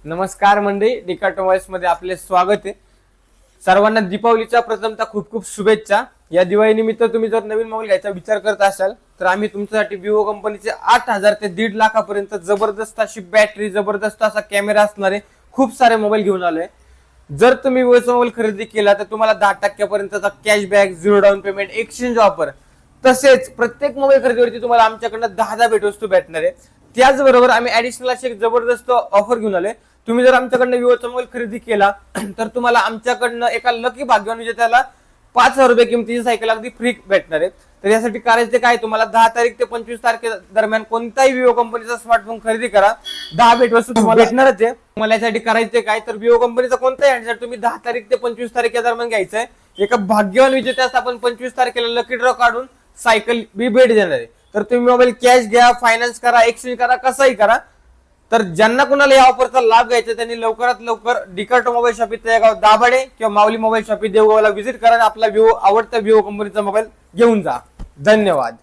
नमस्कार मंडळी, dicot mobiles मध्ये आपले स्वागत आहे। सर्वांना दीपावलीच्या प्रथमतः खूप खूप शुभेच्छा। या दिवाळी निमित्त तुम्ही जर नवीन मोबाईल घ्यायचा विचार करत असाल तर आम्ही तुमच्यासाठी विवो कंपनीचे 8000 ते 1.5 लाखापर्यंत जबरदस्त अशी बॅटरी, जबरदस्त असा कॅमेरा असणारे खूप सारे मोबाईल घेऊन आलोय। जर तुम्ही विवोचा मोबाईल खरेदी केला तर तुम्हाला 10% पर्यंतचा cashback, zero down payment, exchange offer, तसेच प्रत्येक मोबाईल खरेदीवरती तुम्हाला आमच्याकडून 10 भेटवस्तू भेटणार आहे। त्याचबरोबर आम्ही ऍडिशनल अशी एक जबरदस्त ऑफर घेऊन आलोय। तुम्ही जर आमच्याकडनं विवोचा मोबाईल खरेदी केला तर तुम्हाला आमच्याकडनं एका लकी भाग्यवान विजेत्याला 5000 रुपये किमतीची सायकल अगदी फ्री भेटणार आहे। तर यासाठी करायचं काय, तुम्हाला 10 तारीख ते 25 तारखे दरम्यान कोणताही विवो कंपनीचा स्मार्टफोन खरेदी करा, 10 भेटवस्तू तुम्हाला भेटणारच आहे। तुम्हाला यासाठी करायचं काय तर विवो कंपनीचा कोणताही हँडसेट तुम्ही 10 तारीख ते 25 तारखे दरम्यान घ्यायचंय। एका भाग्यवान विजेत्यास आपण 25 तारखेला लकी ड्रॉ काढून सायकल बी भेट देणार आहे। तर तुम्ही मोबाईल कॅश घ्या, फायनान्स करा, एक्सचेंज करा, कसंही करा। तर ज्यांना कुणाला या ऑफरचा लाभ घ्यायचा त्यांनी लवकरात लवकर dicot mobile shoppe Talegaon Dabhade किंवा माऊली मोबाईल शॉपी देवगावला व्हिजिट करा आणि आपला विवो आवडता विवो कंपनीचा मोबाईल घेऊन जा। धन्यवाद।